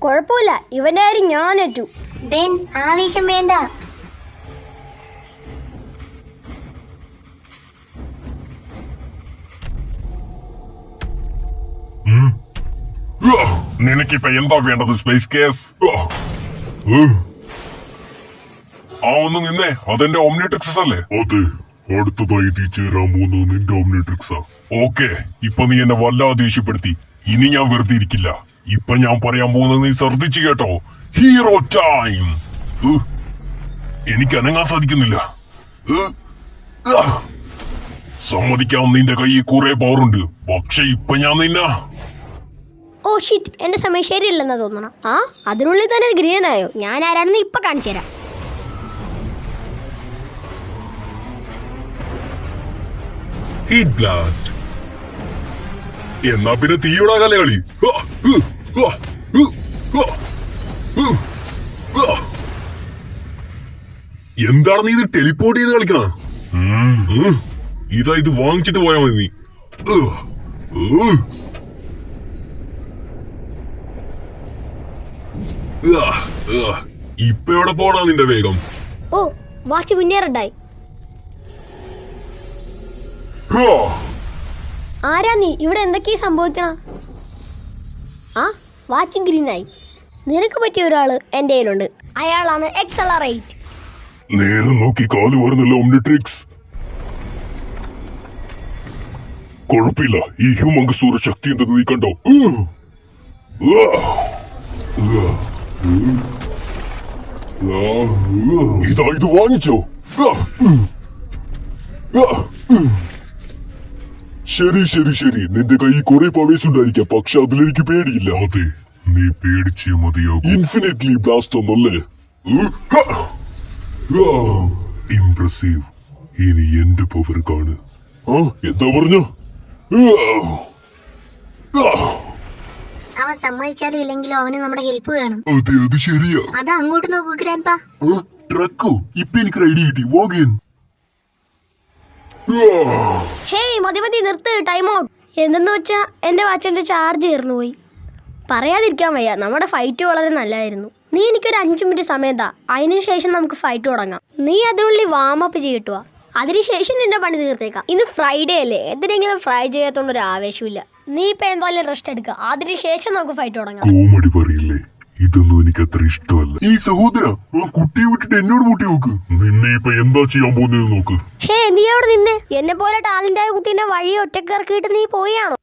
കുഴപ്പമില്ല, ഇവന്റെ കാര്യം ഞാൻ ഏറ്റു. ബെൻ, ആവേശം വേണ്ട. നിനക്കിപ്പോ എന്താ വേണ്ടത് സ്പേസ് കേസ്? ആ ഒന്ന് നിന്നേ, അതെന്റെ ഓംനിട്രിക്സ് അല്ലേ? അതെ, അടുത്തതായി എത്തിച്ചേരാൻ പോകുന്നത് നിന്റെ ഓംനിട്രിക്സാ. ഓക്കെ, ഇപ്പൊ നീ എന്നെ വല്ലാതെ ദേഷ്യപ്പെടുത്തി. ഇനി ഞാൻ വെറുതെ ഇരിക്കില്ല. ഇപ്പൊ ഞാൻ പറയാൻ പോകുന്നത് നീ ശ്രദ്ധിച്ചു കേട്ടോ. Hero time. എനിക്ക് അനങ്ങാൻ സാധിക്കുന്നില്ല. സമ്മതിക്കാം, നിന്റെ കയ്യിൽ കുറെ പവറുണ്ട്. പക്ഷെ ഇപ്പൊ ഞാൻ ഓ ഷിറ്റ്, എന്റെ സമയം ശരിയല്ലെന്നാ തോന്നണം. ആ, അതിനുള്ളിൽ തന്നെ ഗ്രീൻ ആയോ? ഞാൻ ആരാണെന്ന് ഇപ്പൊ കാണിച്ചു തരാം. Heat blast. എന്നാ പിന്നെ തീയുടെ കലകളി. എന്താണ് നീ ഇത് ടെലിപ്പോർട്ട് ചെയ്ത് കളിക്കണ? ഇതാ, ഇത് വാങ്ങിച്ചിട്ട് പോയാ മതി നീ. ഇപ്പൊ എവിടെ പോടാ നിന്റെ വേഗം? ഓ, വാച്ച് മുന്നേറണ്ടായി. ആരാ നീ? ഇവിടെ എന്തൊക്കെയാ സംഭവിക്കണ? ആ, വാച്ച് ഗ്രീനായി. നിനക്ക് പറ്റിയ ഒരാള് എന്റെ കയ്യിലുണ്ട്. അയാളാണ് എക്സലറേറ്റ്. നേരെ നോക്കി കാല് വരുന്നില്ല ഓംനിട്രിക്സ്. കുഴപ്പമില്ല, ഈ ഹ്യൂമങ്കസൂര ശക്തി ഉണ്ടെന്ന് നീ കണ്ടോ? ഇതാ, ഇത് വാങ്ങിച്ചോ? ശരി ശരി ശരി, നിന്റെ കയ്യിൽ കുറെ പവേഴ്സ് ഉണ്ടായിരിക്കാം, പക്ഷെ അതിലെനിക്ക് പേടിയില്ല. അതെ, നീ പേടിച്ചേ മതിയാകും. ഇൻഫിനിറ്റ്ലി ബ്ലാസ്റ്റ് ഒന്നല്ലേ? ഇംപ്രസീവ്. ഇനി എന്റെ പവർ കാണ്. എന്താ പറഞ്ഞു? അവൻ സമ്മതിച്ചാലും ഇല്ലെങ്കിലും അവന് നമ്മുടെ ഹെൽപ്പ് വേണം. അതെ, അത് ശരിയാ. അത് അങ്ങോട്ട് നോക്കൂ ഗ്രാൻഡ്പാ. ട്രക്കോ, ഇപ്പൊ എനിക്ക് ഐഡിയ കിട്ടി. വോഗൻ. ഹേയ്, മതി മതി, നിർത്ത്, ടൈം ഔട്ട്. എന്തെന്ന് വെച്ചാ എന്റെ വാച്ചിന്റെ ചാർജ് തീർന്നു പോയി. പറയാതിരിക്കാൻ വയ്യ, നമ്മുടെ ഫൈറ്റ് വളരെ നല്ലതായിരുന്നു. നീ എനിക്കൊരു 5 മിനിറ്റ് സമയം താ, അതിനുശേഷം നമുക്ക് ഫൈറ്റ് തുടങ്ങാം. നീ അതിനുള്ളിൽ വാമപ്പ് ചെയ്തിട്ടുവാ, അതിനുശേഷം നിന്റെ പണി തീർത്തേക്കാം. ഇന്ന് ഫ്രൈഡേ അല്ലേ, എന്തിനെങ്കിലും ഫ്രൈ ചെയ്യാത്തോണ്ടൊരു ആവേശമില്ല. നീ ഇപ്പൊ എന്തായാലും റെസ്റ്റ് എടുക്കുക, അതിനുശേഷം നമുക്ക് ഫൈറ്റ് തുടങ്ങാം. കോമഡി പറയില്ലേ? ഇതൊന്നും എനിക്ക് അത്ര ഇഷ്ടമല്ല. ഈ സഹോദര, ആ കുട്ടിയെ വിട്ടിട്ട് എന്നോട് കൂട്ടി നോക്ക്. നിന്നെ ഇപ്പൊ എന്താ ചെയ്യാൻ പോകുന്നത് നോക്ക്. ഹേ, നീ അവിടെ നിന്നെ. എന്നെ പോലെ ടാലന്റായ കുട്ടീനെ വഴി ഒറ്റക്കിറക്കിയിട്ട് നീ പോയാണോ?